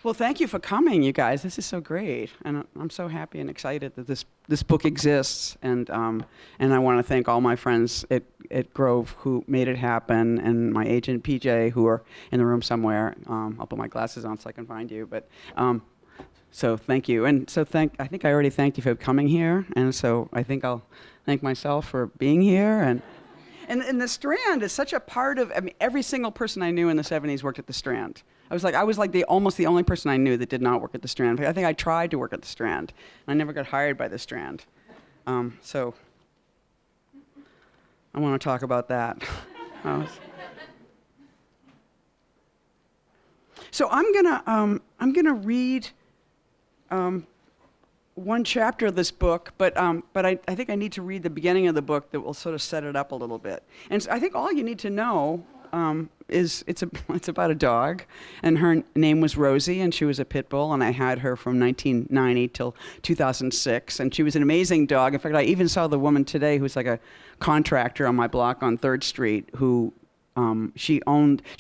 Well, thank you for coming, you guys. This is so great, and I'm so happy and excited that this book exists. And I want to thank all my friends at Grove who made it happen, and my agent PJ, who are in the room somewhere. I'll put my glasses on so I can find you. But so thank you, and so I think I already thanked you for coming here, and so I think I'll thank myself for being here. And the Strand is such a part of. I mean, every single person I knew in the '70s worked at the Strand. I was like almost the only person I knew that did not work at the Strand. I think I tried to work at the Strand. I never got hired by the Strand. So I want to talk about that. So I'm gonna read one chapter of this book, but I think I need to read the beginning of the book that will sort of set it up a little bit. And so I think all you need to know is it's about a dog, and her name was Rosie, and she was a pit bull, and I had her from 1990 till 2006, and she was an amazing dog. In fact, I even saw the woman today who's like a contractor on my block on 3rd Street who she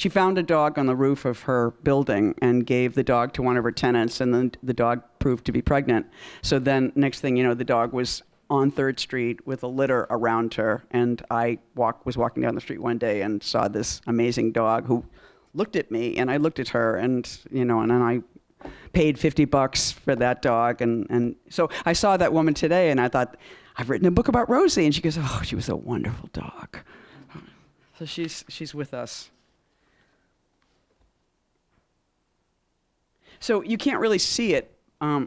found a dog on the roof of her building and gave the dog to one of her tenants, and then the dog proved to be pregnant. So then next thing you know, the dog was on 3rd Street with a litter around her, and I was walking down the street one day and saw this amazing dog who looked at me, and I looked at her, and and then I paid $50 for that dog, and so I saw that woman today, and I thought, I've written a book about Rosie, and she goes, oh, she was a wonderful dog. So she's with us. So you can't really see it,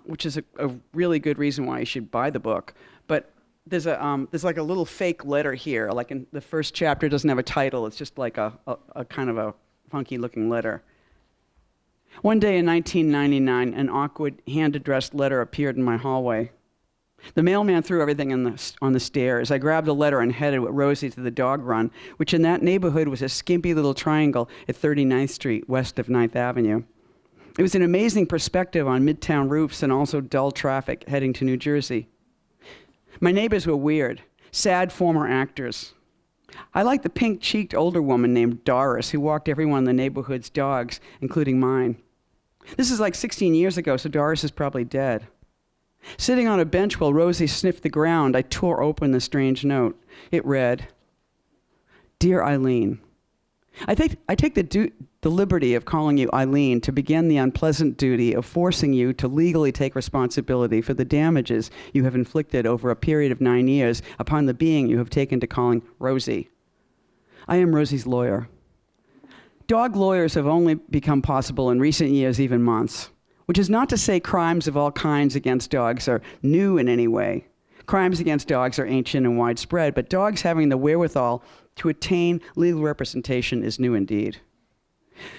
which is a really good reason why you should buy the book. But there's like a little fake letter here. Like in the first chapter, it doesn't have a title. It's just like a kind of a funky-looking letter. One day in 1999, an awkward hand-addressed letter appeared in my hallway. The mailman threw everything on the stairs. I grabbed the letter and headed with Rosie to the dog run, which in that neighborhood was a skimpy little triangle at 39th Street, west of 9th Avenue. It was an amazing perspective on midtown roofs and also dull traffic heading to New Jersey. My neighbors were weird, sad former actors. I liked the pink-cheeked older woman named Doris who walked everyone in the neighborhood's dogs, including mine. This is like 16 years ago, so Doris is probably dead. Sitting on a bench while Rosie sniffed the ground, I tore open the strange note. It read, Dear Eileen, I take the liberty of calling you Eileen to begin the unpleasant duty of forcing you to legally take responsibility for the damages you have inflicted over a period of 9 years upon the being you have taken to calling Rosie. I am Rosie's lawyer. Dog lawyers have only become possible in recent years, even months. Which is not to say crimes of all kinds against dogs are new in any way. Crimes against dogs are ancient and widespread, but dogs having the wherewithal to attain legal representation is new indeed.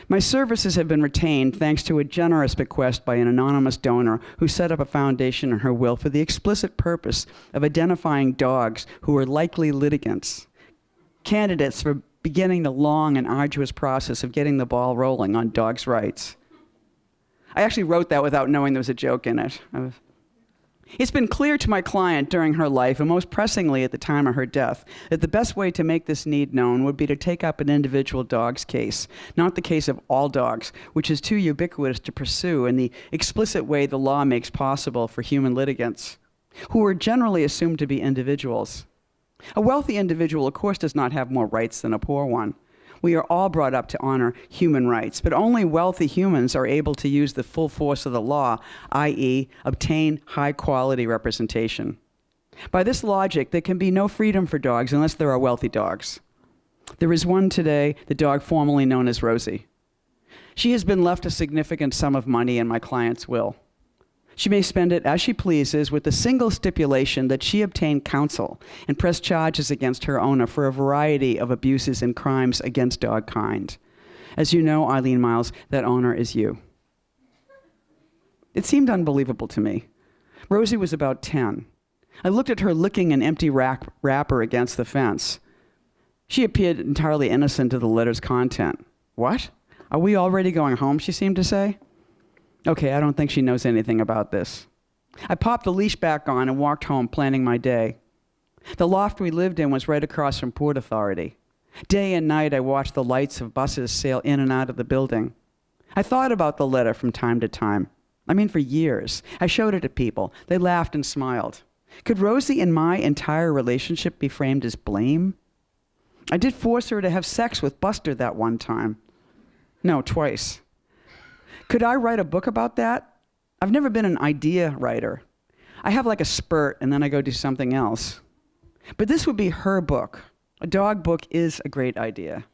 My services have been retained thanks to a generous bequest by an anonymous donor who set up a foundation in her will for the explicit purpose of identifying dogs who are likely litigants, candidates for beginning the long and arduous process of getting the ball rolling on dogs' rights. I actually wrote that without knowing there was a joke in it. It's been clear to my client during her life, and most pressingly at the time of her death, that the best way to make this need known would be to take up an individual dog's case, not the case of all dogs, which is too ubiquitous to pursue in the explicit way the law makes possible for human litigants, who are generally assumed to be individuals. A wealthy individual, of course, does not have more rights than a poor one. We are all brought up to honor human rights, but only wealthy humans are able to use the full force of the law, i.e., obtain high-quality representation. By this logic, there can be no freedom for dogs unless there are wealthy dogs. There is one today, the dog formerly known as Rosie. She has been left a significant sum of money in my client's will. She may spend it as she pleases with the single stipulation that she obtain counsel and press charges against her owner for a variety of abuses and crimes against dog kind. As you know, Eileen Myles, that owner is you. It seemed unbelievable to me. Rosie was about 10. I looked at her licking an empty wrapper against the fence. She appeared entirely innocent of the letter's content. What? Are we already going home, she seemed to say. Okay, I don't think she knows anything about this. I popped the leash back on and walked home, planning my day. The loft we lived in was right across from Port Authority. Day and night, I watched the lights of buses sail in and out of the building. I thought about the letter from time to time. I mean, for years. I showed it to people. They laughed and smiled. Could Rosie and my entire relationship be framed as blame? I did force her to have sex with Buster that one time. No, twice. Could I write a book about that? I've never been an idea writer. I have like a spurt and then I go do something else. But this would be her book. A dog book is a great idea.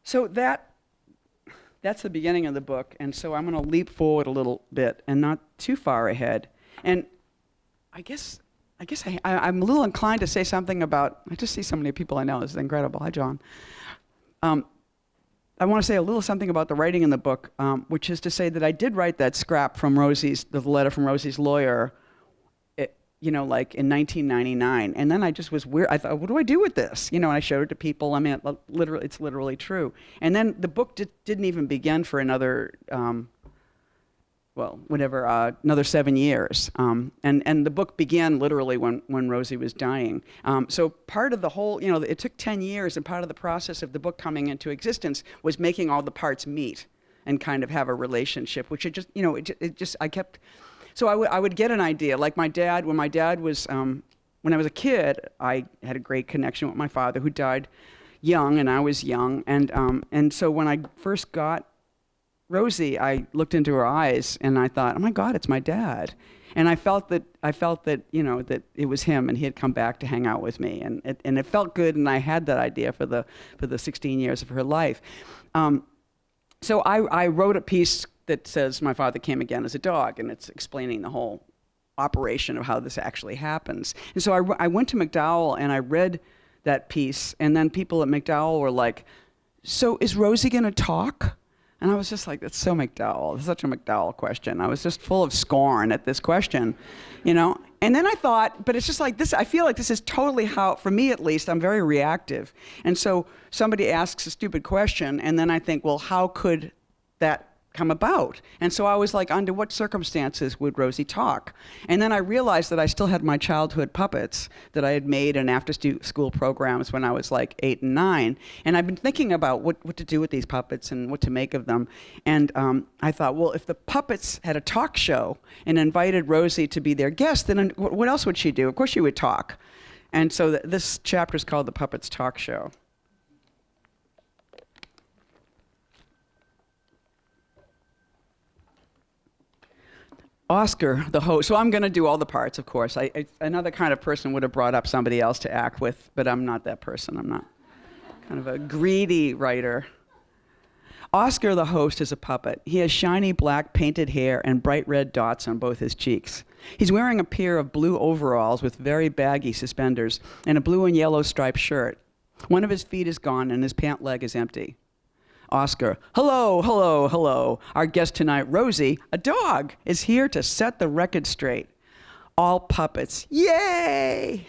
So that's the beginning of the book, and so I'm going to leap forward a little bit and not too far ahead. And I guess I'm a little inclined to say something about, I just see so many people I know. This is incredible. Hi, John. I want to say a little something about the writing in the book, which is to say that I did write that scrap from the letter from Rosie's lawyer, like in 1999. And then I just was weird. I thought, what do I do with this? And I showed it to people. I mean, it's literally true. And then the book didn't even begin for another, another 7 years. And the book began literally when Rosie was dying. So part of the whole, it took 10 years, and part of the process of the book coming into existence was making all the parts meet and kind of have a relationship, which I kept. So I would get an idea, like my dad. When I was a kid, I had a great connection with my father, who died young, and I was young. And so when I first got Rosie, I looked into her eyes and I thought, oh my God, it's my dad. And I felt that that it was him, and he had come back to hang out with me, and it felt good. And I had that idea for the 16 years of her life. So I wrote a piece that says my father came again as a dog, and it's explaining the whole operation of how this actually happens. And so I went to McDowell and I read that piece, and then people at McDowell were like, so is Rosie going to talk? And I was just like, that's so McDowell. It's such a McDowell question. I was just full of scorn at this question, And then I thought, but it's just like this, I feel like this is totally how, for me at least, I'm very reactive. And so somebody asks a stupid question, and then I think, well, how could that come about? And so I was like, under what circumstances would Rosie talk? And then I realized that I still had my childhood puppets that I had made in after-school programs when I was like 8 and 9. And I've been thinking about what to do with these puppets and what to make of them. And I thought, well, if the puppets had a talk show and invited Rosie to be their guest, then what else would she do? Of course she would talk. And so this chapter is called The Puppets Talk Show. Oscar, the host. So I'm going to do all the parts, of course. Another kind of person would have brought up somebody else to act with, but I'm not that person. I'm not kind of a greedy writer. Oscar, the host, is a puppet. He has shiny black painted hair and bright red dots on both his cheeks. He's wearing a pair of blue overalls with very baggy suspenders and a blue and yellow striped shirt. One of his feet is gone and his pant leg is empty. Oscar, hello, hello, hello. Our guest tonight, Rosie, a dog, is here to set the record straight. All puppets, yay!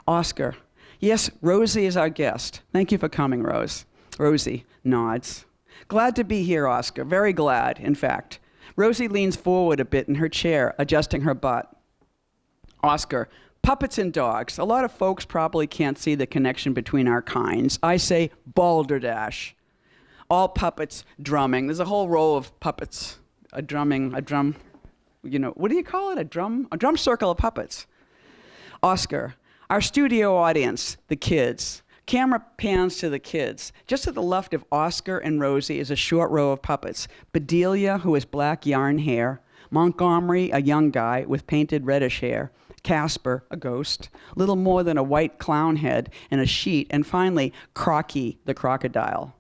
Oscar, yes, Rosie is our guest. Thank you for coming, Rose. Rosie nods. Glad to be here, Oscar. Very glad, in fact. Rosie leans forward a bit in her chair, adjusting her butt. Oscar, puppets and dogs. A lot of folks probably can't see the connection between our kinds. I say balderdash. All puppets drumming. There's a whole row of puppets. A drum, what do you call it? A drum circle of puppets. Oscar, our studio audience, the kids. Camera pans to the kids. Just to the left of Oscar and Rosie is a short row of puppets. Bedelia, who has black yarn hair. Montgomery, a young guy with painted reddish hair. Casper, a ghost. Little more than a white clown head and a sheet. And finally, Crocky, the crocodile.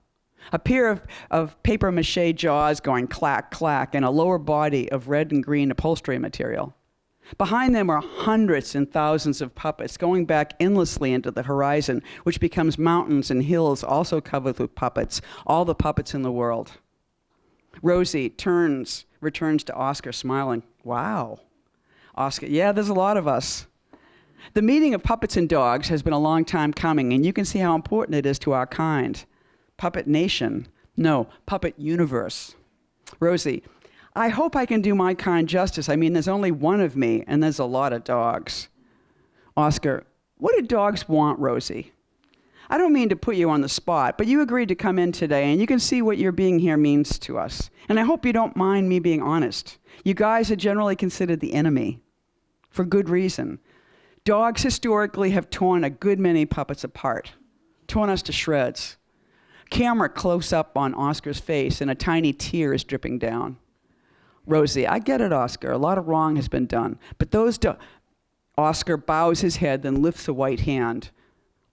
A pair of papier-mâché jaws going clack, clack, and a lower body of red and green upholstery material. Behind them are hundreds and thousands of puppets going back endlessly into the horizon, which becomes mountains and hills also covered with puppets, all the puppets in the world. Rosie returns to Oscar, smiling. Wow. Oscar, yeah, there's a lot of us. The meeting of puppets and dogs has been a long time coming, and you can see how important it is to our kind. Puppet nation. No, puppet universe. Rosie, I hope I can do my kind justice. I mean, there's only one of me, and there's a lot of dogs. Oscar, what do dogs want, Rosie? I don't mean to put you on the spot, but you agreed to come in today, and you can see what your being here means to us. And I hope you don't mind me being honest. You guys are generally considered the enemy, for good reason. Dogs historically have torn a good many puppets apart, torn us to shreds. Camera close up on Oscar's face, and a tiny tear is dripping down. Rosie, I get it, Oscar. A lot of wrong has been done. But Oscar bows his head, then lifts a white hand.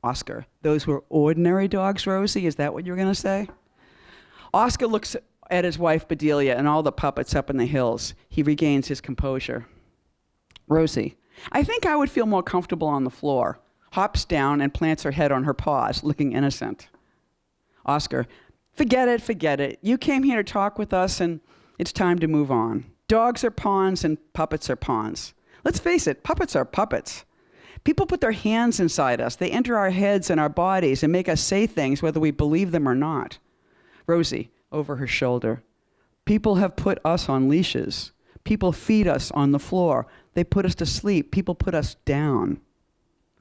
Oscar, those were ordinary dogs, Rosie? Is that what you were going to say? Oscar looks at his wife, Bedelia, and all the puppets up in the hills. He regains his composure. Rosie, I think I would feel more comfortable on the floor. Hops down and plants her head on her paws, looking innocent. Oscar, forget it. You came here to talk with us, and it's time to move on. Dogs are pawns and puppets are pawns. Let's face it, puppets are puppets. People put their hands inside us. They enter our heads and our bodies and make us say things whether we believe them or not. Rosie, over her shoulder. People have put us on leashes. People feed us on the floor. They put us to sleep. People put us down.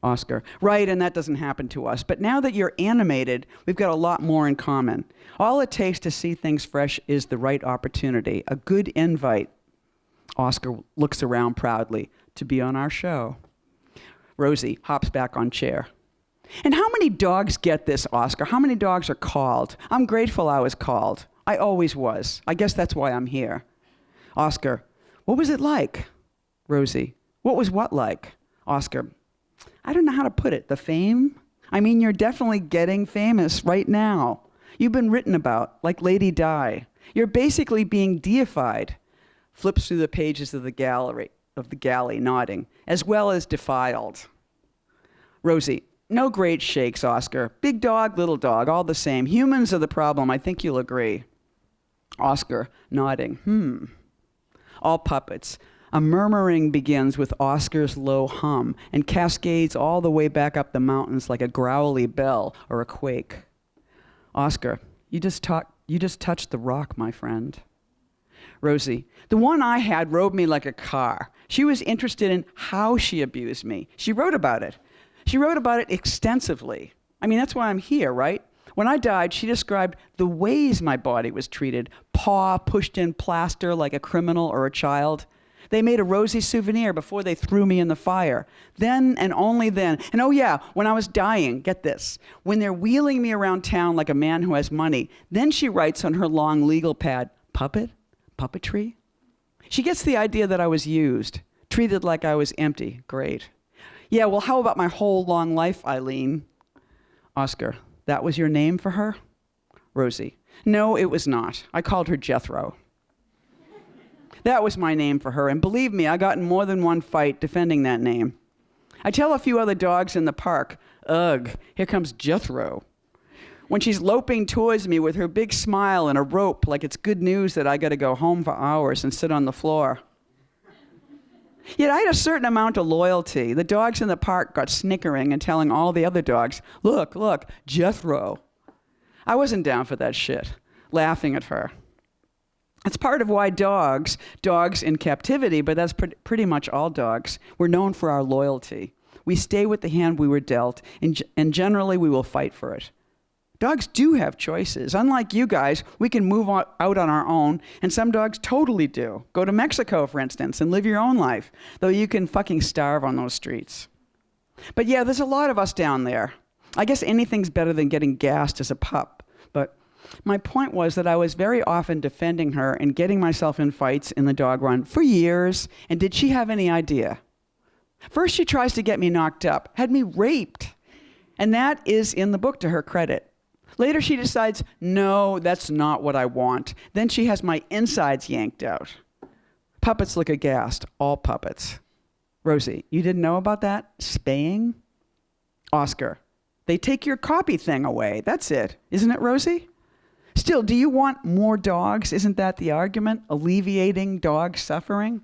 Oscar, right, and that doesn't happen to us. But now that you're animated, we've got a lot more in common. All it takes to see things fresh is the right opportunity, a good invite. Oscar looks around proudly to be on our show. Rosie hops back on chair. And how many dogs get this, Oscar? How many dogs are called? I'm grateful I was called. I always was. I guess that's why I'm here. Oscar, what was it like? Rosie, what was what like? Oscar, I don't know how to put it. The fame? I mean, you're definitely getting famous right now. You've been written about, like Lady Di. You're basically being deified. Flips through the pages of the galley, nodding, as well as defiled. Rosie, no great shakes, Oscar. Big dog, little dog, all the same. Humans are the problem, I think you'll agree. Oscar, nodding, All puppets. A murmuring begins with Oscar's low hum and cascades all the way back up the mountains like a growly bell or a quake. Oscar, you just touched the rock, my friend. Rosie, the one I had rode me like a car. She was interested in how she abused me. She wrote about it. She wrote about it extensively. I mean, that's why I'm here, right? When I died, she described the ways my body was treated. Paw pushed in plaster like a criminal or a child. They made a Rosie souvenir before they threw me in the fire. Then and only then. And oh yeah, when I was dying, get this, when they're wheeling me around town like a man who has money, then she writes on her long legal pad, puppetry? She gets the idea that I was used, treated like I was empty. Great. Yeah, well, how about my whole long life, Eileen? Oscar, that was your name for her? Rosie, no, it was not. I called her Jethro. That was my name for her, and believe me, I got in more than one fight defending that name. I tell a few other dogs in the park, ugh, here comes Jethro. When she's loping towards me with her big smile and a rope like it's good news that I gotta go home for hours and sit on the floor. Yet I had a certain amount of loyalty. The dogs in the park got snickering and telling all the other dogs, look, Jethro. I wasn't down for that shit, laughing at her. It's part of why dogs in captivity, but that's pretty much all dogs, we're known for our loyalty. We stay with the hand we were dealt, and generally we will fight for it. Dogs do have choices. Unlike you guys, we can move out on our own, and some dogs totally do. Go to Mexico, for instance, and live your own life, though you can fucking starve on those streets. But yeah, there's a lot of us down there. I guess anything's better than getting gassed as a pup, but my point was that I was very often defending her and getting myself in fights in the dog run for years, and did she have any idea? First, she tries to get me knocked up, had me raped, and that is in the book to her credit. Later, she decides, no, that's not what I want. Then she has my insides yanked out. Puppets look aghast, all puppets. Rosie, you didn't know about that? Spaying? Oscar, they take your copy thing away. That's it. Isn't it, Rosie? Still, do you want more dogs? Isn't that the argument? Alleviating dog suffering?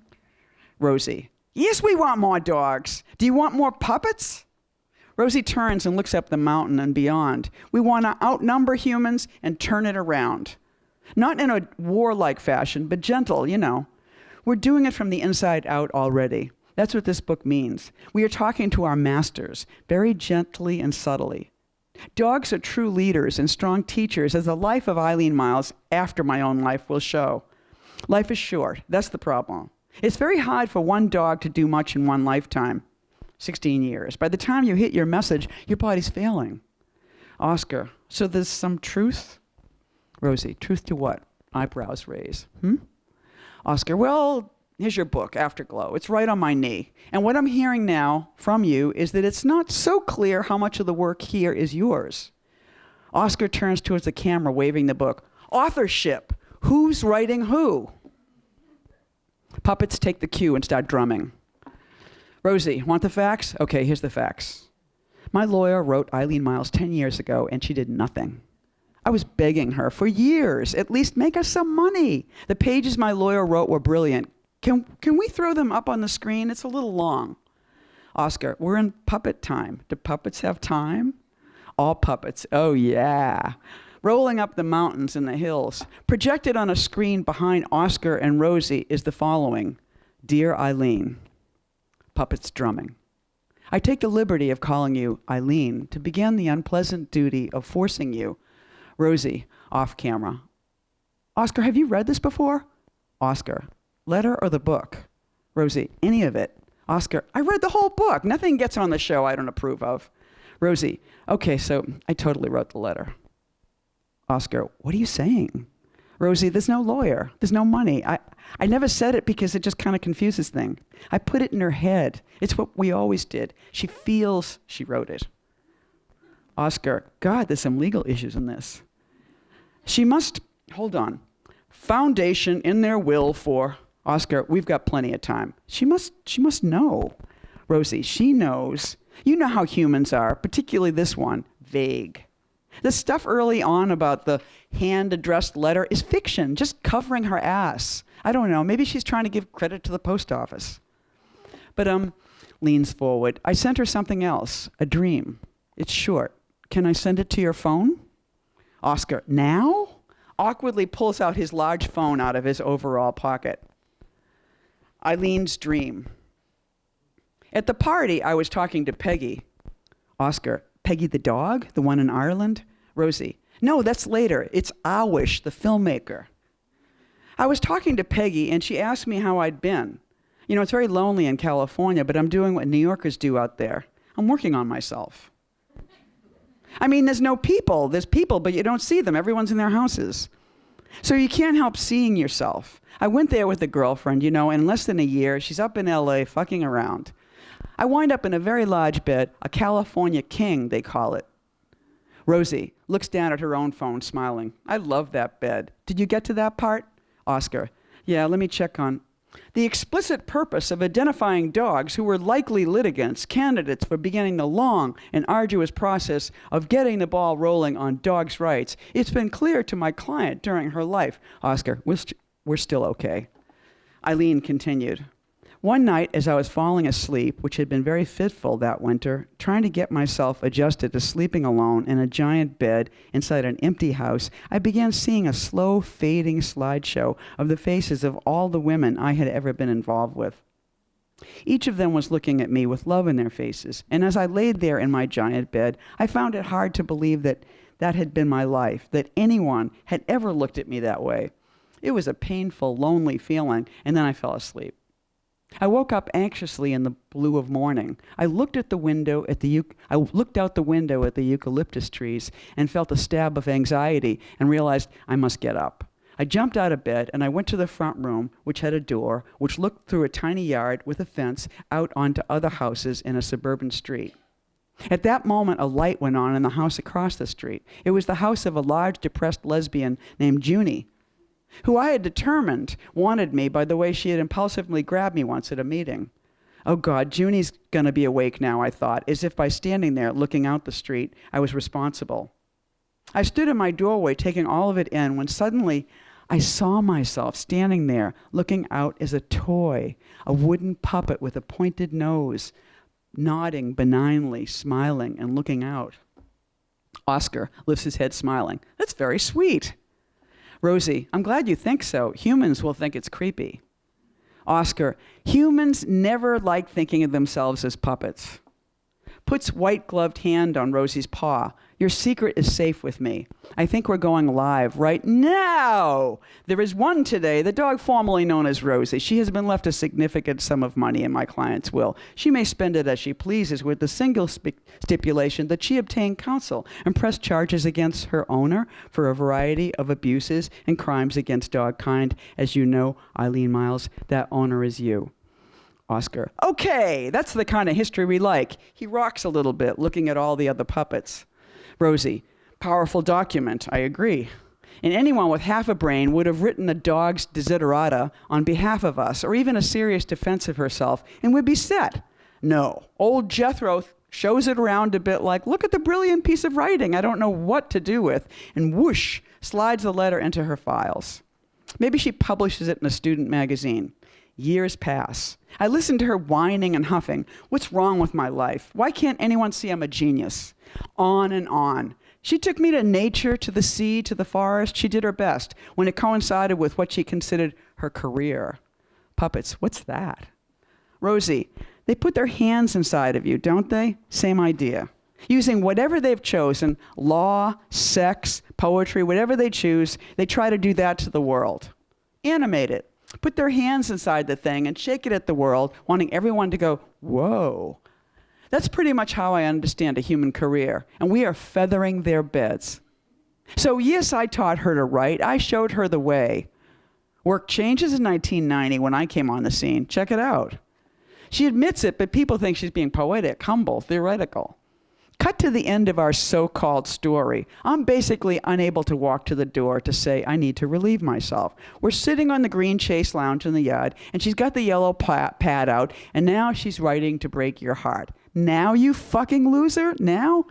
Rosie, yes, we want more dogs. Do you want more puppets? Rosie turns and looks up the mountain and beyond. We want to outnumber humans and turn it around. Not in a warlike fashion, but gentle, you know. We're doing it from the inside out already. That's what this book means. We are talking to our masters, very gently and subtly. Dogs are true leaders and strong teachers, as the life of Eileen Myles, after my own life, will show. Life is short. That's the problem. It's very hard for one dog to do much in one lifetime. 16 years. By the time you hit your message, your body's failing. Oscar, so there's some truth? Rosie, truth to what? Eyebrows raise. Oscar, well, here's your book, Afterglow. It's right on my knee. And what I'm hearing now from you is that it's not so clear how much of the work here is yours. Oscar turns towards the camera, waving the book. Authorship. Who's writing who? Puppets take the cue and start drumming. Rosie, want the facts? Okay, here's the facts. My lawyer wrote Eileen Myles 10 years ago, and she did nothing. I was begging her for years, at least make us some money. The pages my lawyer wrote were brilliant. Can we throw them up on the screen? It's a little long. Oscar, we're in puppet time. Do puppets have time? All puppets. Oh, yeah. Rolling up the mountains and the hills. Projected on a screen behind Oscar and Rosie is the following. Dear Eileen. Puppets drumming. I take the liberty of calling you Eileen to begin the unpleasant duty of forcing you. Rosie, off camera. Oscar, have you read this before? Oscar, letter or the book? Rosie, any of it. Oscar, I read the whole book. Nothing gets on the show I don't approve of. Rosie, okay, so I totally wrote the letter. Oscar, what are you saying? Rosie, there's no lawyer. There's no money. I never said it because it just kind of confuses things. I put it in her head. It's what we always did. She feels she wrote it. Oscar, God, there's some legal issues in this. She must, hold on, foundation in their will for, Oscar, we've got plenty of time. She must know. Rosie, she knows. You know how humans are, particularly this one, vague. The stuff early on about the hand-addressed letter is fiction, just covering her ass. I don't know, maybe she's trying to give credit to the post office. But leans forward. I sent her something else, a dream. It's short. Can I send it to your phone? Oscar, now? Awkwardly pulls out his large phone out of his overall pocket. Eileen's dream. At the party, I was talking to Peggy. Oscar, Peggy the dog? The one in Ireland? Rosie, no, that's later. It's Awish, the filmmaker. I was talking to Peggy, and she asked me how I'd been. You know, it's very lonely in California, but I'm doing what New Yorkers do out there. I'm working on myself. I mean, there's no people. There's people, but you don't see them. Everyone's in their houses. So you can't help seeing yourself. I went there with a girlfriend, you know, in less than a year. She's up in LA fucking around. I wind up in a very large bed, a California king, they call it. Rosie looks down at her own phone, smiling. I love that bed. Did you get to that part? Oscar, yeah, let me check on. The explicit purpose of identifying dogs who were likely litigants, candidates for beginning the long and arduous process of getting the ball rolling on dogs' rights. It's been clear to my client during her life. Oscar, we're still okay. Eileen continued. One night, as I was falling asleep, which had been very fitful that winter, trying to get myself adjusted to sleeping alone in a giant bed inside an empty house, I began seeing a slow, fading slideshow of the faces of all the women I had ever been involved with. Each of them was looking at me with love in their faces, and as I laid there in my giant bed, I found it hard to believe that that had been my life, that anyone had ever looked at me that way. It was a painful, lonely feeling, and then I fell asleep. I woke up anxiously in the blue of morning. I looked out the window at the eucalyptus trees and felt a stab of anxiety and realized I must get up. I jumped out of bed and I went to the front room, which had a door, which looked through a tiny yard with a fence out onto other houses in a suburban street. At that moment, a light went on in the house across the street. It was the house of a large, depressed lesbian named Junie, who I had determined wanted me by the way she had impulsively grabbed me once at a meeting. Oh God, Junie's gonna be awake now, I thought, as if by standing there looking out the street, I was responsible. I stood in my doorway taking all of it in when suddenly I saw myself standing there looking out as a toy, a wooden puppet with a pointed nose, nodding benignly, smiling and looking out. Oscar lifts his head smiling. That's very sweet. Rosie, I'm glad you think so. Humans will think it's creepy. Oscar, humans never like thinking of themselves as puppets. puts white-gloved hand on Rosie's paw. Your secret is safe with me. I think we're going live right now. There is one today, the dog formerly known as Rosie. She has been left a significant sum of money in my client's will. She may spend it as she pleases with the single stipulation that she obtain counsel and press charges against her owner for a variety of abuses and crimes against dog kind. As you know, Eileen Myles, that owner is you. Oscar. Okay, that's the kind of history we like. He rocks a little bit, looking at all the other puppets. Rosie. Powerful document, I agree. And anyone with half a brain would have written a dog's desiderata on behalf of us, or even a serious defense of herself, and would be set. No. Old Jethro shows it around a bit like, look at the brilliant piece of writing I don't know what to do with, and whoosh, slides the letter into her files. Maybe she publishes it in a student magazine. Years pass. I listen to her whining and huffing. What's wrong with my life? Why can't anyone see I'm a genius? On and on. She took me to nature, to the sea, to the forest. She did her best when it coincided with what she considered her career. Puppets, what's that? Rosie, they put their hands inside of you, don't they? Same idea. Using whatever they've chosen, law, sex, poetry, whatever they choose, they try to do that to the world. Animate it. Put their hands inside the thing and shake it at the world, wanting everyone to go, whoa. That's pretty much how I understand a human career, and we are feathering their beds. So yes, I taught her to write. I showed her the way. Work changes in 1990 when I came on the scene. Check it out. She admits it, but people think she's being poetic, humble, theoretical. Cut to the end of our so-called story. I'm basically unable to walk to the door to say I need to relieve myself. We're sitting on the green chase lounge in the yard, and she's got the yellow pad out, and now she's writing to break your heart. Now, you fucking loser? Now?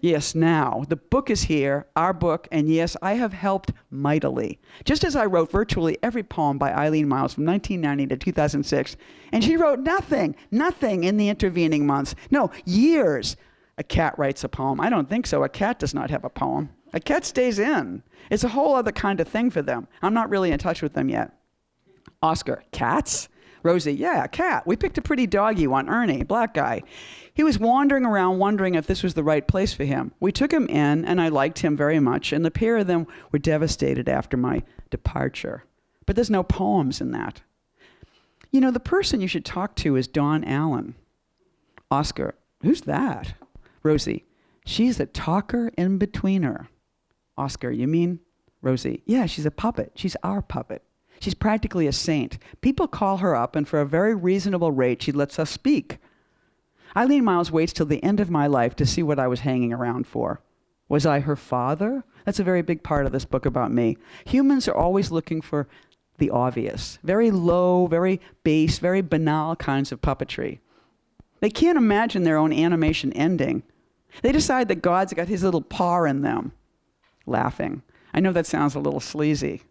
Yes, now. The book is here, our book, and yes, I have helped mightily. Just as I wrote virtually every poem by Eileen Myles from 1990 to 2006, and she wrote nothing in the intervening months. No, years. A cat writes a poem. I don't think so. A cat does not have a poem. A cat stays in. It's a whole other kind of thing for them. I'm not really in touch with them yet. Oscar, cats? Rosie, yeah, a cat. We picked a pretty doggy one, Ernie, black guy. He was wandering around wondering if this was the right place for him. We took him in, and I liked him very much, and the pair of them were devastated after my departure. But there's no poems in that. You know, the person you should talk to is Dawn Allen. Oscar, who's that? Rosie, she's a talker in betweener. Oscar, you mean? Rosie, yeah, she's a puppet. She's our puppet. She's practically a saint. People call her up, and for a very reasonable rate, she lets us speak. Eileen Myles waits till the end of my life to see what I was hanging around for. Was I her father? That's a very big part of this book about me. Humans are always looking for the obvious, very low, very base, very banal kinds of puppetry. They can't imagine their own animation ending. They decide that God's got his little paw in them. Laughing. I know that sounds a little sleazy.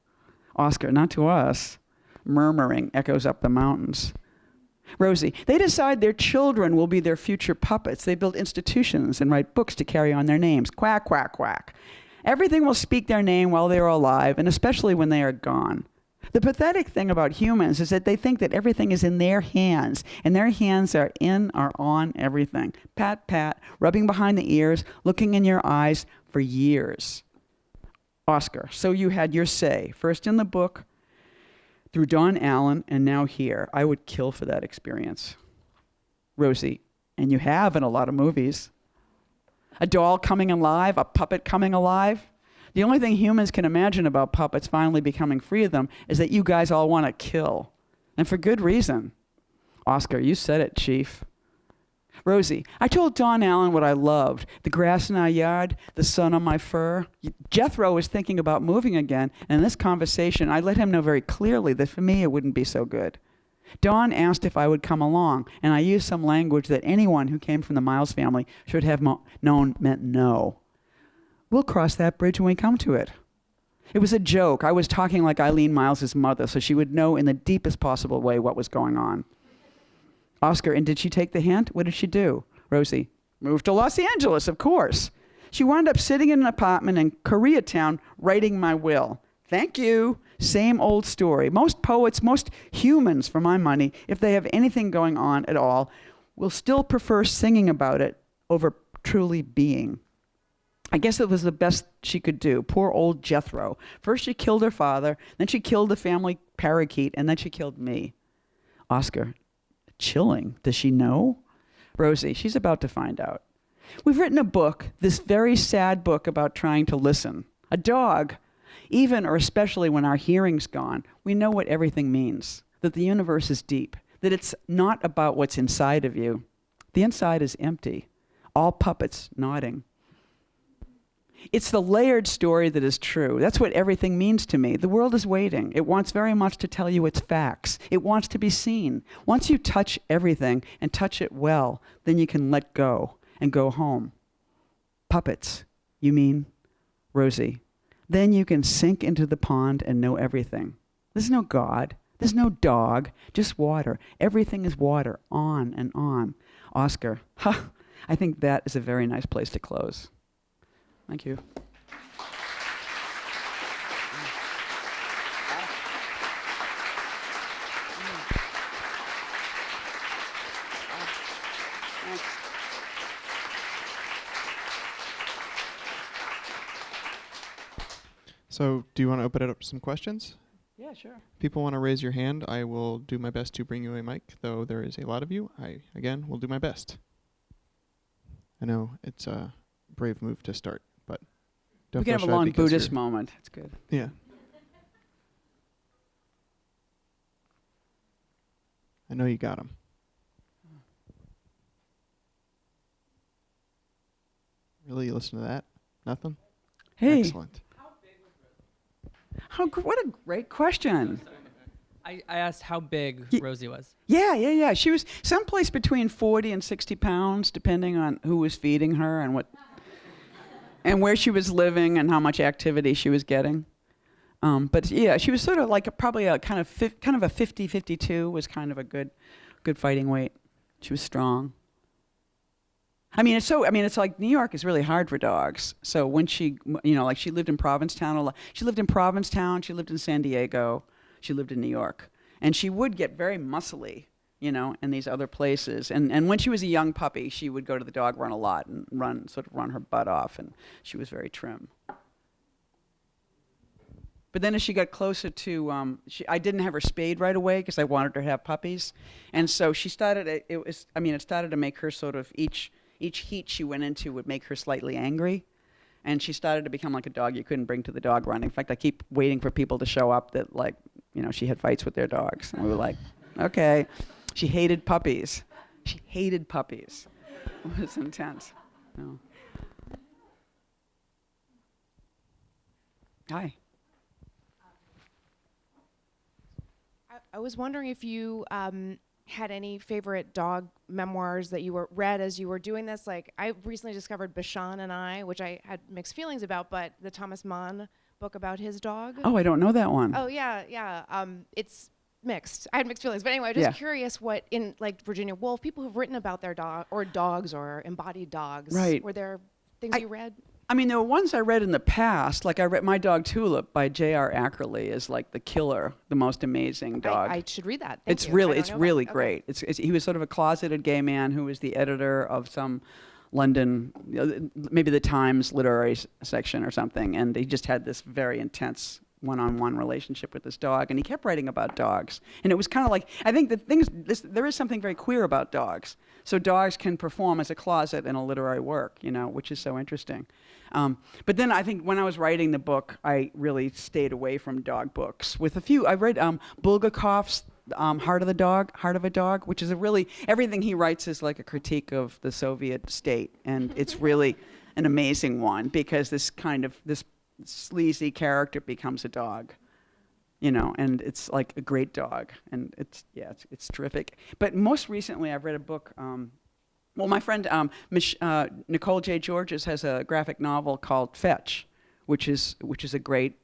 Oscar, not to us. Murmuring echoes up the mountains. Rosie, they decide their children will be their future puppets. They build institutions and write books to carry on their names. Quack, quack, quack. Everything will speak their name while they are alive, and especially when they are gone. The pathetic thing about humans is that they think that everything is in their hands, and their hands are in or on everything. Pat, pat, rubbing behind the ears, looking in your eyes for years. Oscar, so you had your say, first in the book, through Dawn Allen, and now here. I would kill for that experience. Rosie, and you have in a lot of movies. A doll coming alive, a puppet coming alive. The only thing humans can imagine about puppets finally becoming free of them is that you guys all want to kill. And for good reason. Oscar, you said it, Chief. Rosie, I told Dawn Allen what I loved. The grass in our yard, the sun on my fur. Jethro was thinking about moving again, and in this conversation, I let him know very clearly that for me it wouldn't be so good. Dawn asked if I would come along, and I used some language that anyone who came from the Myles family should have known meant no. We'll cross that bridge when we come to it. It was a joke. I was talking like Eileen Myles' mother, so she would know in the deepest possible way what was going on. Oscar, and did she take the hint? What did she do? Rosie, moved to Los Angeles, of course. She wound up sitting in an apartment in Koreatown writing my will. Thank you. Same old story. Most poets, most humans, for my money, if they have anything going on at all, will still prefer singing about it over truly being. I guess it was the best she could do. Poor old Jethro. First she killed her father, then she killed the family parakeet, and then she killed me. Oscar, chilling. Does she know? Rosie, she's about to find out. We've written a book, this very sad book about trying to listen. A dog, even or especially when our hearing's gone, we know what everything means, that the universe is deep, that it's not about what's inside of you. The inside is empty, all puppets nodding. It's the layered story that is true. That's what everything means to me. The world is waiting. It wants very much to tell you its facts. It wants to be seen. Once you touch everything and touch it well, then you can let go and go home. Puppets, you mean? Rosie. Then you can sink into the pond and know everything. There's no God. There's no dog. Just water. Everything is water. On and on. Oscar. Ha! I think that is a very nice place to close. Thank you. So, do you want to open it up to some questions? Yeah, sure. People want to raise your hand. I will do my best to bring you a mic, though there is a lot of you. I, again, will do my best. I know it's a brave move to start, but don't We can feel have a shy long because Buddhist you're- moment. It's good. Yeah. I know you got them. Really? You listen to that? Nothing? Hey, Excellent. what a great question. I asked how big Rosie was. Yeah. She was someplace between 40 and 60 pounds, depending on who was feeding her and what, and where she was living and how much activity she was getting. But yeah, she was sort of like probably a kind of a 50, 52 was kind of a good fighting weight. She was strong. It's like New York is really hard for dogs. So when she, like she lived in Provincetown a lot. She lived in Provincetown. She lived in San Diego. She lived in New York. And she would get very muscly, in these other places. And when she was a young puppy, she would go to the dog run a lot and run her butt off. And she was very trim. But then as she got closer to, I didn't have her spayed right away because I wanted her to have puppies. And so she started, it started to make her sort of, each heat she went into would make her slightly angry. And she started to become like a dog you couldn't bring to the dog run. In fact, I keep waiting for people to show up that she had fights with their dogs. And we were like, okay. She hated puppies. It was intense. No. Hi. I was wondering if you had any favorite dog memoirs that you read as you were doing this. Like, I recently discovered Bashan and I, which I had mixed feelings about, but the Thomas Mann book about his dog. Oh, I don't know that one. Oh, yeah. It's mixed. I had mixed feelings. But anyway, just curious what, in like Virginia Woolf, people who've written about their dog or dogs or embodied dogs. Right. Were there things you read? There were ones I read in the past, like I read My Dog Tulip by J.R. Ackerley is like the killer, the most amazing dog. I should read that. It's really great. He was sort of a closeted gay man who was the editor of some London, maybe the Times literary section or something, and he just had this very intense one-on-one relationship with this dog, and he kept writing about dogs. And it was kind of like, I think there is something very queer about dogs. So dogs can perform as a closet in a literary work, which is so interesting. But then I think when I was writing the book, I really stayed away from dog books. With a few, I read Bulgakov's Heart of a Dog, which is everything he writes is like a critique of the Soviet state. And it's really an amazing one because this sleazy character becomes a dog, and it's like a great dog, and it's terrific. But most recently, I've read a book. My friend Nicole J. Georges has a graphic novel called Fetch, which is a great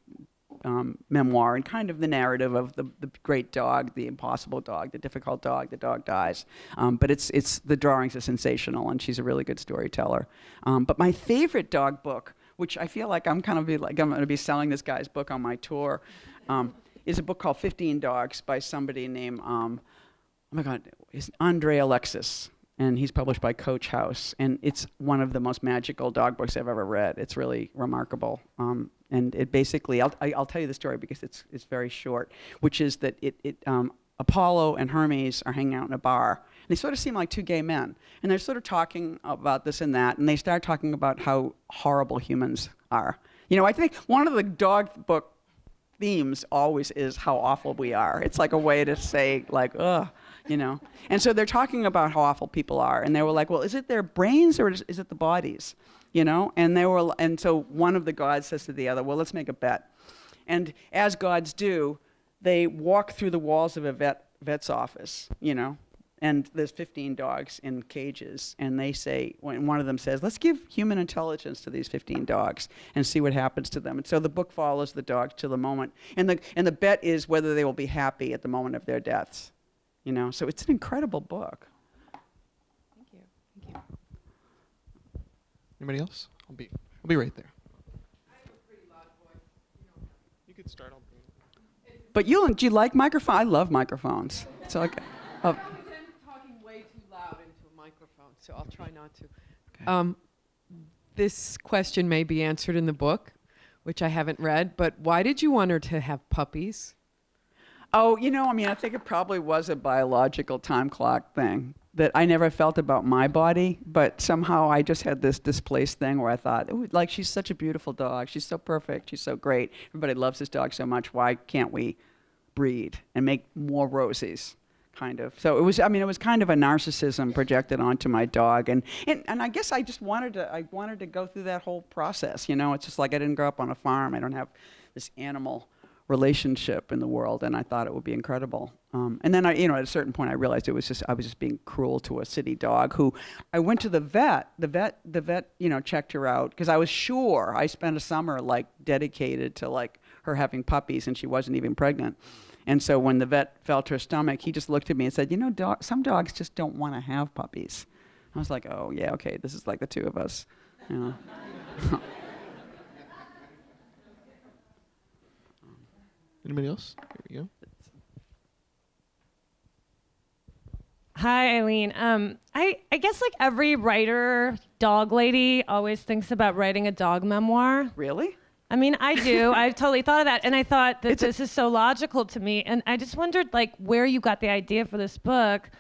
memoir and kind of the narrative of the great dog, the impossible dog, the difficult dog. The dog dies, but it's the drawings are sensational, and she's a really good storyteller. But my favorite dog book, which I feel like I'm going to be selling this guy's book on my tour, is a book called 15 Dogs by somebody named, is Andre Alexis. and he's published by Coach House, and it's one of the most magical dog books I've ever read. It's really remarkable. And it basically, I'll tell you the story because it's very short, which is that Apollo and Hermes are hanging out in a bar. And they sort of seem like two gay men. And they're sort of talking about this and that, and they start talking about how horrible humans are. You know, I think one of the dog book themes always is how awful we are. It's like a way to say, like, ugh, you know. And so they're talking about how awful people are. And they were like, well, is it their brains or is it the bodies? You know? And so one of the gods says to the other, well, let's make a bet. And as gods do, they walk through the walls of a vet's office, you know, and there's 15 dogs in cages, and they say, when one of them says, let's give human intelligence to these 15 dogs and see what happens to them. And so the book follows the dogs to the moment, and the bet is whether they will be happy at the moment of their deaths, you know. So it's an incredible book. Thank you. Thank you. Anybody else? I'll be right there. I have a pretty loud voice. You could start. But do you like microphone? I love microphones. So like, I was talking way too loud into a microphone, so I'll try not to. Okay. This question may be answered in the book, which I haven't read, but why did you want her to have puppies? oh, you know, I mean, I think it probably was a biological time clock thing that I never felt about my body, but somehow I just had this displaced thing where I thought, ooh, like, she's such a beautiful dog. She's so perfect. She's so great. Everybody loves this dog so much. Why can't we breed and make more Rosies? Kind of. So it was, I mean, it was kind of a narcissism projected onto my dog. And I guess I just wanted to go through that whole process. You know, it's just like I didn't grow up on a farm. I don't have this animal relationship in the world, and I thought it would be incredible. And then at a certain point I realized I was just being cruel to a city dog who I went to the vet, checked her out because I was sure. I spent a summer like dedicated to like her having puppies, and she wasn't even pregnant. And so when the vet felt her stomach, he just looked at me and said, some dogs just don't want to have puppies. I was like, oh yeah, okay, this is like the two of us, you know. Anybody else? Here we go. Hi, Eileen. I guess like every writer, dog lady always thinks about writing a dog memoir. Really? I mean, I do. I totally thought of that. And I thought that this is so logical to me. And I just wondered like where you got the idea for this book.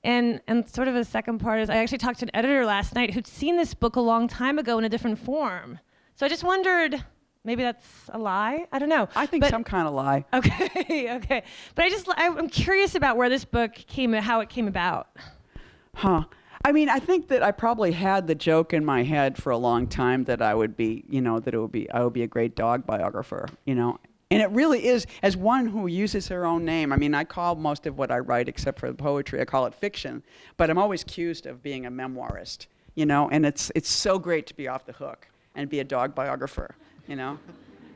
And sort of a second part is I actually talked to an editor last night who'd seen this book a long time ago in a different form. So I just wondered, maybe that's a lie? I don't know. I think some kind of lie. Okay, okay. But I'm curious about where this book how it came about. Huh. I mean, I think that I probably had the joke in my head for a long time that I would be, I would be a great dog biographer, And it really is, as one who uses her own name. I mean, I call most of what I write, except for the poetry, I call it fiction. But I'm always accused of being a memoirist, And it's so great to be off the hook and be a dog biographer,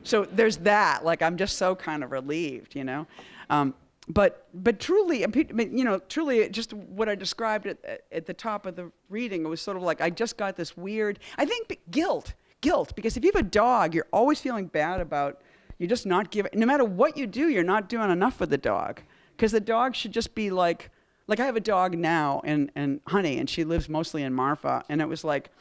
So there's that. Like, I'm just so kind of relieved, But truly, truly, just what I described at the top of the reading, it was sort of like I just got this weird, I think, guilt. Because if you have a dog, you're always feeling bad about, you're just not giving, no matter what you do, you're not doing enough for the dog. Because the dog should just be like I have a dog now, and Honey, and she lives mostly in Marfa, and it was like,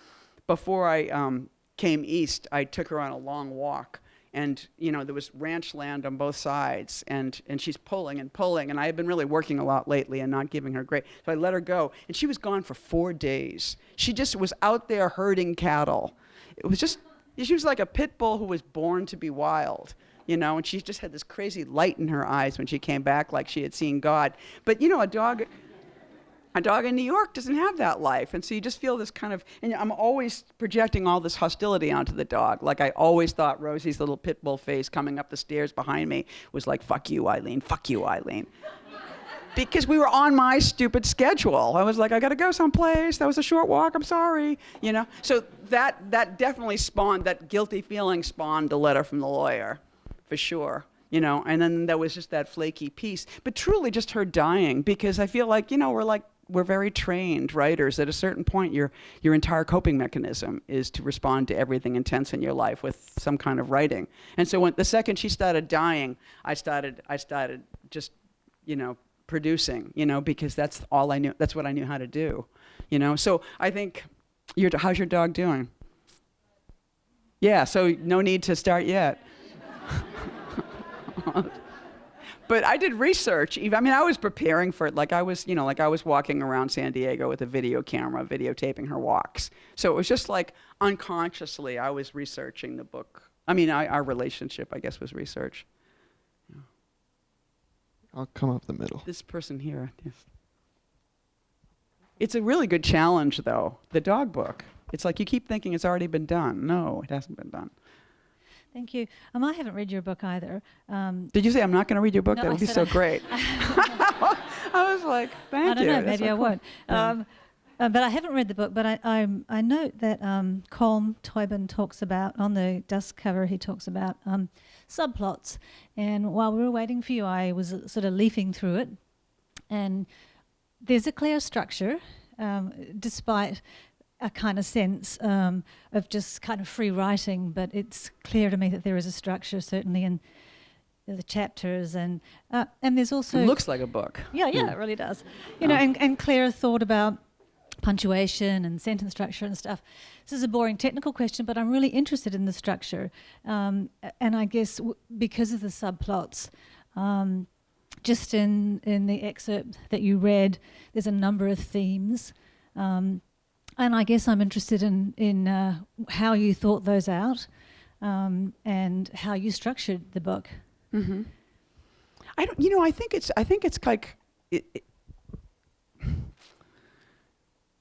before I came east, I took her on a long walk. And, there was ranch land on both sides, and she's pulling, and I had been really working a lot lately and not giving her great. So I let her go, and she was gone for 4 days. She just was out there herding cattle. She was like a pit bull who was born to be wild, and she just had this crazy light in her eyes when she came back, like she had seen God. But, a dog in New York doesn't have that life. And so you just feel this kind of, and I'm always projecting all this hostility onto the dog. Like I always thought Rosie's little pit bull face coming up the stairs behind me was like, fuck you, Eileen, fuck you, Eileen. Because we were on my stupid schedule. I was like, I gotta go someplace. That was a short walk, I'm sorry. So that definitely spawned, that guilty feeling spawned a letter from the lawyer, for sure. And then there was just that flaky piece. But truly just her dying, because I feel like, we're very trained writers. At a certain point, your entire coping mechanism is to respond to everything intense in your life with some kind of writing. And so the second she started dying, I started just, producing, because that's all I knew. That's what I knew how to do, you know. So I think, how's your dog doing? Yeah, so no need to start yet. But I did research. I mean, I was preparing for it. Like I was walking around San Diego with a video camera, videotaping her walks. So it was just like unconsciously, I was researching the book. I mean, our relationship, I guess, was research. I'll come up the middle. This person here, yes. It's a really good challenge, though, the dog book. It's like you keep thinking it's already been done. No, it hasn't been done. Thank you. I haven't read your book either. Did you say I'm not going to read your book? No, That would be so great. I was like, thank you. I don't know. That's Maybe so I cool. won't. But I haven't read the book. But I note that Colm Toibin talks about, on the dust cover, he talks about subplots. And while we were waiting for you, I was sort of leafing through it. And there's a clear structure, despite a kind of sense of just kind of free writing, but it's clear to me that there is a structure, certainly in the chapters, and there's also... It looks like a book. Yeah, it really does. You know, and Claire thought about punctuation and sentence structure and stuff. This is a boring technical question, but I'm really interested in the structure. And I guess because of the subplots, just in the excerpt that you read, there's a number of themes. And I guess I'm interested in how you thought those out, and how you structured the book. Mm-hmm. I think it's like,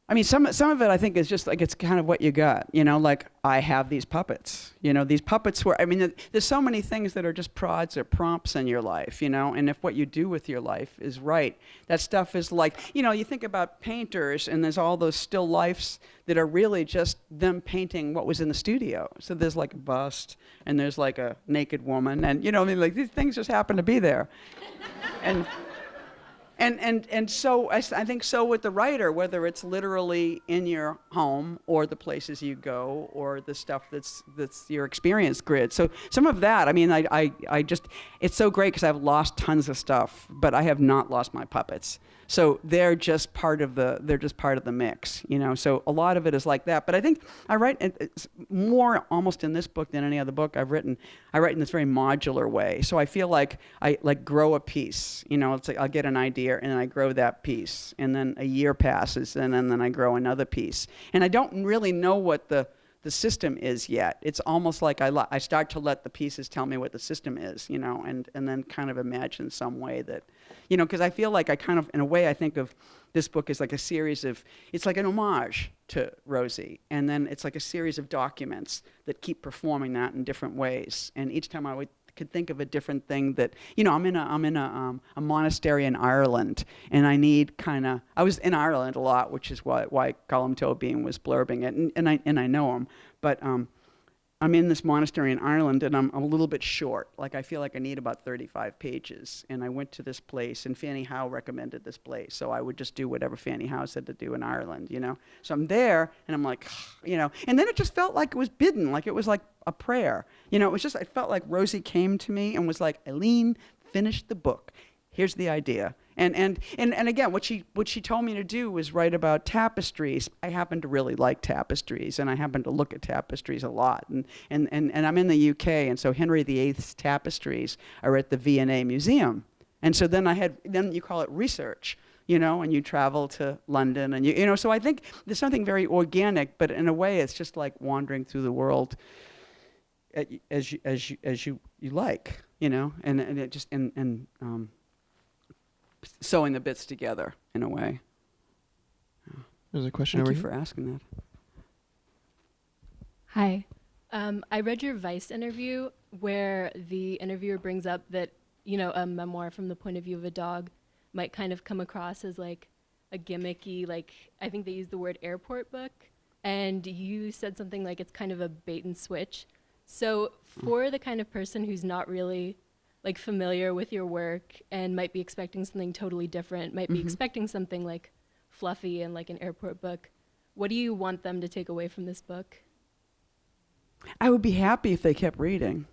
I mean, some of it I think is just like, it's kind of what you got, you know, like I have these puppets, you know, these puppets where, I mean, there's so many things that are just prods or prompts in your life, you know, and if what you do with your life is right, that stuff is like, you know, you think about painters and there's all those still lifes that are really just them painting what was in the studio. So there's like a bust and there's like a naked woman and, you know, I mean, like these things just happen to be there. And so I think so with the writer, whether it's literally in your home or the places you go or the stuff that's your experience grid. So some of that, I mean, I just, it's so great because I've lost tons of stuff, but I have not lost my puppets. So they're just part of the mix, you know. So a lot of it is like that. But I think I write it's more almost in this book than any other book I've written. I write in this very modular way. So I feel like I like grow a piece, you know. It's like I'll get an idea and then I grow that piece, and then a year passes and then I grow another piece. And I don't really know what the system is yet. It's almost like I start to let the pieces tell me what the system is, you know, and then kind of imagine some way that, you know, because I feel like I kind of, in a way, I think of this book as like a series of, it's like an homage to Rosie, and then it's like a series of documents that keep performing that in different ways. And each time could think of a different thing that, you know, I'm in a monastery in Ireland, and I was in Ireland a lot, which is why Colm Toibin was blurbing it, and I know him, but I'm in this monastery in Ireland, and I'm a little bit short. Like, I feel like I need about 35 pages. And I went to this place, and Fanny Howe recommended this place. So I would just do whatever Fanny Howe said to do in Ireland, you know? So I'm there, and I'm like, you know. And then it just felt like it was bidden, like it was like a prayer. You know, it felt like Rosie came to me and was like, Eileen, finish the book. Here's the idea. And again, what she told me to do was write about tapestries. I happen to really like tapestries, and I happen to look at tapestries a lot. And I'm in the UK, and so Henry VIII's tapestries are at the V&A Museum. And so then you call it research, you know, and you travel to London, and you know. So I think there's something very organic, but in a way, it's just like wandering through the world as you like, you know, and it just sewing the bits together in a way. There's a question Thank over you here. for asking that. Hi. I read your Vice interview where the interviewer brings up that, you know, a memoir from the point of view of a dog might kind of come across as like a gimmicky, like, I think they used the word airport book, and you said something like it's kind of a bait and switch. So for the kind of person who's not really like familiar with your work and might be expecting something totally different, might be expecting something like fluffy and like an airport book, what do you want them to take away from this book? I would be happy if they kept reading.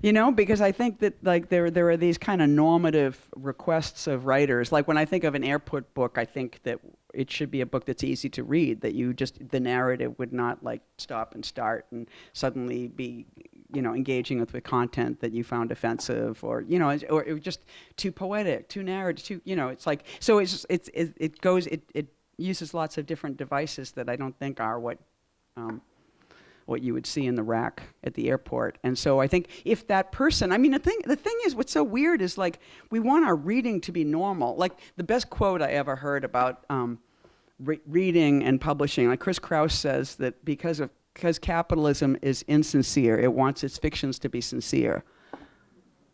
You know, because I think that like there are these kind of normative requests of writers. Like when I think of an airport book, I think that it should be a book that's easy to read, that the narrative would not like stop and start and suddenly be, engaging with the content that you found offensive, or or it was just too poetic, too narrative, too, it's like, so it uses lots of different devices that I don't think are what you would see in the rack at the airport. And so I think if that person, the thing is, what's so weird is like, we want our reading to be normal. Like the best quote I ever heard about reading and publishing, like Chris Kraus says that because capitalism is insincere, it wants its fictions to be sincere,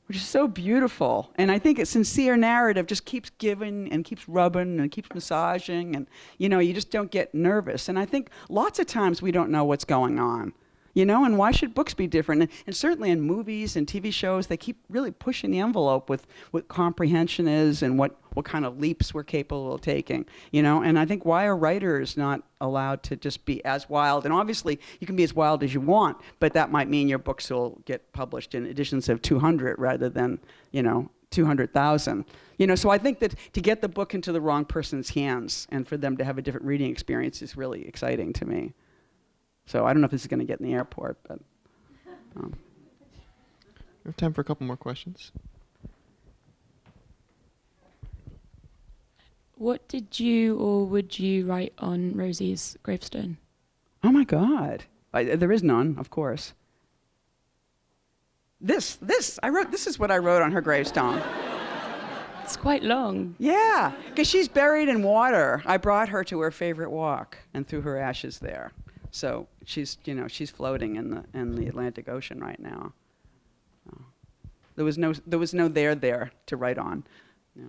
which is so beautiful. And I think a sincere narrative just keeps giving and keeps rubbing and keeps massaging, and you just don't get nervous. And I think lots of times we don't know what's going on, and why should books be different? And certainly in movies and TV shows, they keep really pushing the envelope with what comprehension is and what kind of leaps we're capable of taking, and I think, why are writers not allowed to just be as wild? And obviously you can be as wild as you want, but that might mean your books will get published in editions of 200 rather than 200,000. So I think that to get the book into the wrong person's hands and for them to have a different reading experience is really exciting to me. So I don't know if this is going to get in the airport, but We have time for a couple more questions. What did you or would you write on Rosie's gravestone? oh my God, there is none, of course. This is what I wrote on her gravestone. It's quite long. Yeah, because she's buried in water. I brought her to her favorite walk and threw her ashes there. So she's floating in the Atlantic Ocean right now. There was no there to write on. Yeah.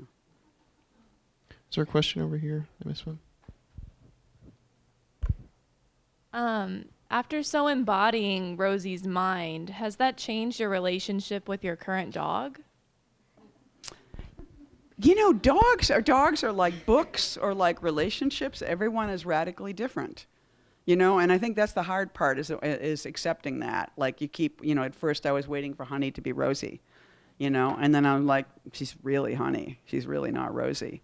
Is there a question over here? I missed one. After so embodying Rosie's mind, has that changed your relationship with your current dog? Dogs are like books or like relationships. Everyone is radically different. And I think that's the hard part is accepting that. Like you keep, at first I was waiting for Honey to be Rosie, and then I'm like, she's really Honey. She's really not Rosie.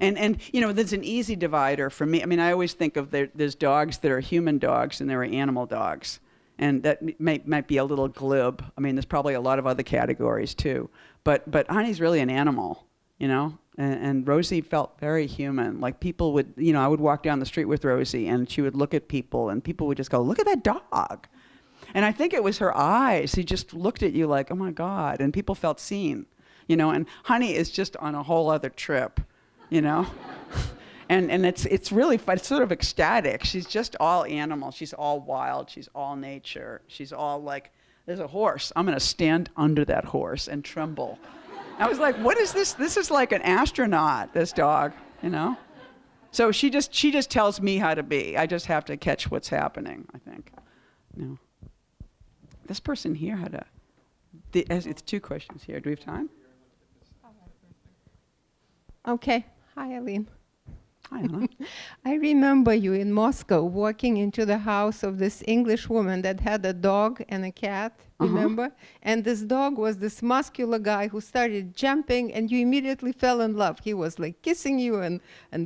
And there's an easy divider for me. I always think of there's dogs that are human dogs and there are animal dogs. And that might be a little glib. There's probably a lot of other categories too. But Honey's really an animal, And Rosie felt very human. Like people would, I would walk down the street with Rosie and she would look at people and people would just go, look at that dog. And I think it was her eyes. She just looked at you like, oh my God. And people felt seen, and Honey is just on a whole other trip, And it's really fun. It's sort of ecstatic. She's just all animal. She's all wild. She's all nature. She's all like, there's a horse. I'm going to stand under that horse and tremble. I was like, what is this? This is like an astronaut, this dog, So she just tells me how to be. I just have to catch what's happening, I think. This person here had it's two questions here. Do we have time? Okay. Hi, Eileen. Hi, Anna. I remember you in Moscow walking into the house of this English woman that had a dog and a cat, remember? And this dog was this muscular guy who started jumping and you immediately fell in love. He was like kissing you and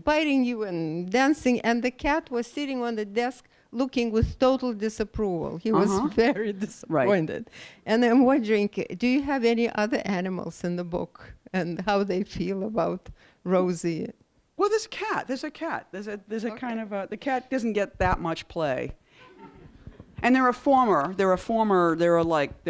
biting you and dancing, and the cat was sitting on the desk looking with total disapproval. He was very disappointed. Right. And I'm wondering, do you have any other animals in the book and how they feel about Rosie? Well, there's a cat. There's a kind of the cat doesn't get that much play. And there are like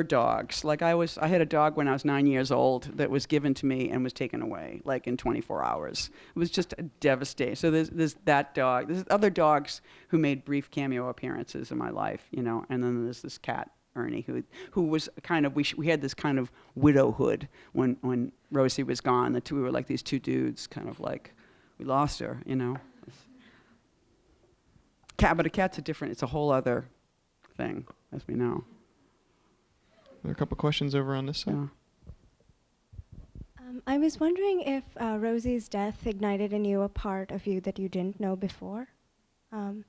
dogs. Like I had a dog when I was 9 years old that was given to me and was taken away like in 24 hours. It was just devastating. So there's that dog. There's other dogs who made brief cameo appearances in my life, and then there's this cat, Ernie, who was kind of, we had this kind of widowhood when Rosie was gone. The two, we were like these two dudes, kind of like, we lost her, But a cat's it's a whole other thing, as we know. There are a couple questions over on this side. Yeah. I was wondering if Rosie's death ignited in you a part of you that you didn't know before. Do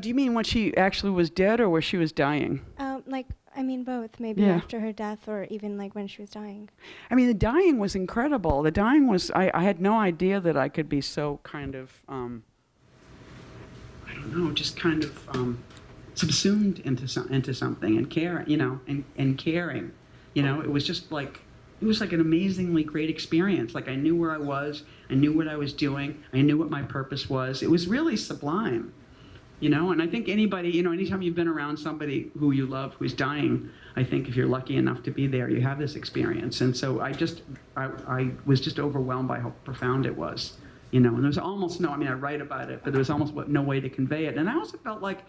you mean when she actually was dead or where she was dying? I mean, both. Maybe Yeah. after her death, or even like when she was dying. I mean, the dying was incredible. The dying was, I had no idea that I could be so kind of, I don't know, just kind of subsumed into something and and caring. It was just like, it was like an amazingly great experience. Like I knew where I was, I knew what I was doing, I knew what my purpose was. It was really sublime. And I think anybody, anytime you've been around somebody who you love who's dying, I think if you're lucky enough to be there, you have this experience. And so I was just overwhelmed by how profound it was, and there was almost I write about it, but there was almost no way to convey it. And I also felt like,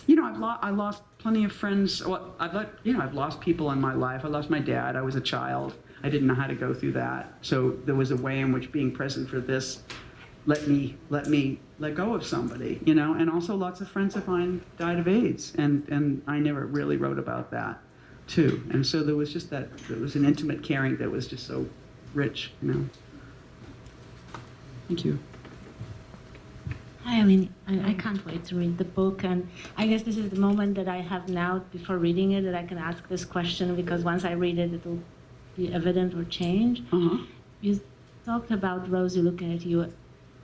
I lost plenty of friends. Well, I've lost people in my life. I lost my dad. I was a child. I didn't know how to go through that. So there was a way in which being present for this let me let go of somebody, and also lots of friends of mine died of AIDS, and I never really wrote about that too. And so there was just there was an intimate caring that was just so rich, Thank you. Hi, Eileen. I can't wait to read the book, and I guess this is the moment that I have now before reading it that I can ask this question, because once I read it, it'll be evident or change. Uh-huh. You talked about Rosie looking at you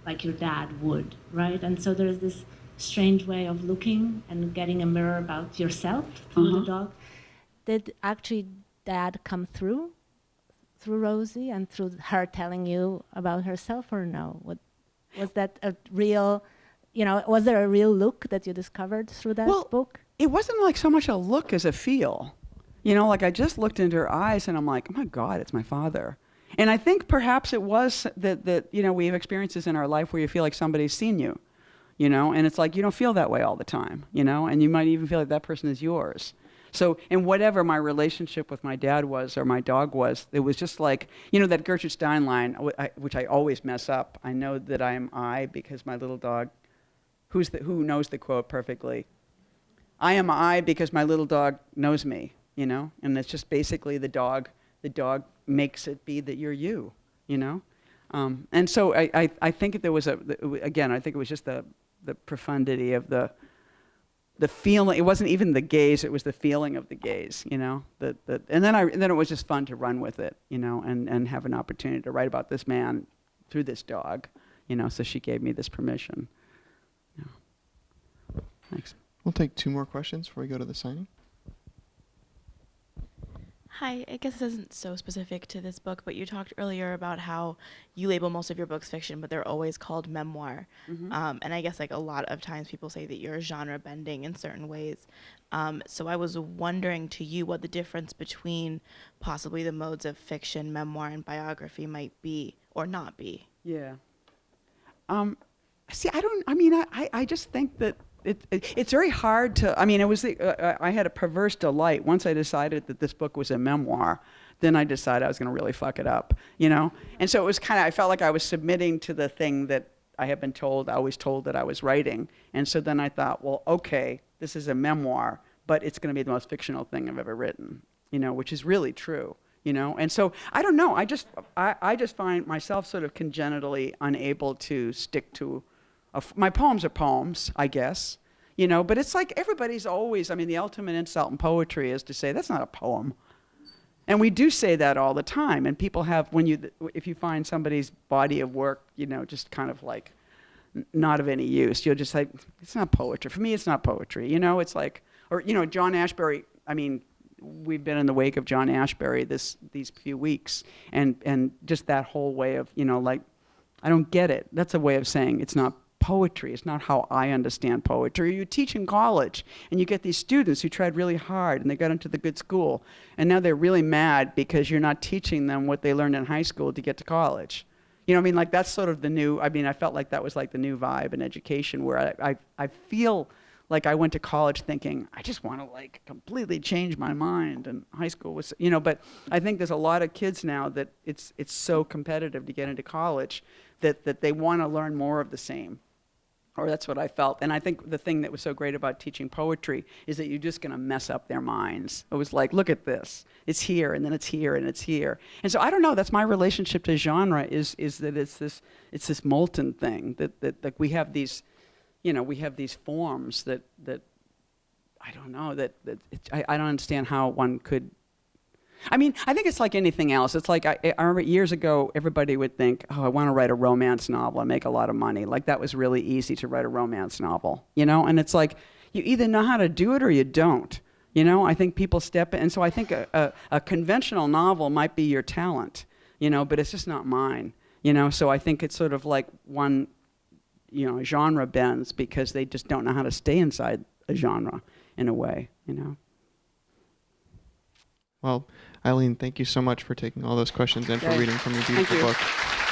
like your dad would, right? And so there's this strange way of looking and getting a mirror about yourself through the dog. Did actually Dad come through Rosie and through her telling you about herself, or no? Was that a real, was there a real look that you discovered through that book? It wasn't like so much a look as a feel. Like I just looked into her eyes and I'm like, oh my God, it's my father. And I think perhaps it was that we have experiences in our life where you feel like somebody's seen you, and it's like you don't feel that way all the time, and you might even feel like that person is yours. So, and whatever my relationship with my dad was or my dog was, it was just like, that Gertrude Stein line, which I always mess up. I know that I am I because my little dog, who knows the quote perfectly? I am I because my little dog knows me, and it's just basically the dog makes it be that you're you, and so I think there was I think it was just the profundity of the feeling. It wasn't even the gaze; it was the feeling of the gaze, and then it was just fun to run with it, and have an opportunity to write about this man through this dog, so she gave me this permission. Thanks. We'll take 2 more questions before we go to the signing. Hi, I guess this isn't so specific to this book, but you talked earlier about how you label most of your books fiction, but they're always called memoir. Mm-hmm. And I guess like a lot of times people say that you're genre bending in certain ways. So I was wondering to you what the difference between possibly the modes of fiction, memoir, and biography might be or not be. Yeah. I just think that it's very hard to, I had a perverse delight. Once I decided that this book was a memoir, then I decided I was going to really fuck it up, And so it was I felt like I was submitting to the thing that I had been always told that I was writing. And so then I thought, well, okay, this is a memoir, but it's going to be the most fictional thing I've ever written, which is really true, And so I don't know. I just find myself sort of congenitally unable to stick to my poems are poems, I guess, but it's like everybody's always, the ultimate insult in poetry is to say, that's not a poem. And we do say that all the time. And people have, if you find somebody's body of work, just kind of like not of any use, you'll just say, it's not poetry. For me, it's not poetry. It's like, or, John Ashbery, we've been in the wake of John Ashbery these few weeks. And just that whole way of, I don't get it. That's a way of saying it's not poetry. It's not how I understand poetry. You teach in college, and you get these students who tried really hard, and they got into the good school, and now they're really mad because you're not teaching them what they learned in high school to get to college. That's sort of the new, I felt like that was like the new vibe in education, where I feel like I went to college thinking, I just want to completely change my mind, and high school was, but I think there's a lot of kids now that it's so competitive to get into college that they want to learn more of the same. Or that's what I felt. And I think the thing that was so great about teaching poetry is that you're just going to mess up their minds. It was like, look at this. It's here, and then it's here, and it's here. And so I don't know. That's my relationship to genre is that it's this molten thing that we have these, we have these forms that I don't know I don't understand how one could. I mean, I think it's like anything else. It's like I remember years ago, everybody would think, oh, I want to write a romance novel and make a lot of money. Like that was really easy to write a romance novel, you know? And it's like, you either know how to do it or you don't. You know, I think people step in. And so I think a conventional novel might be your talent, you know, but it's just not mine, you know? So I think it's sort of like one, you know, genre bends because they just don't know how to stay inside a genre in a way, you know? Well, Eileen, thank you so much for taking all those questions and for Okay. reading from your Thank beautiful you. book.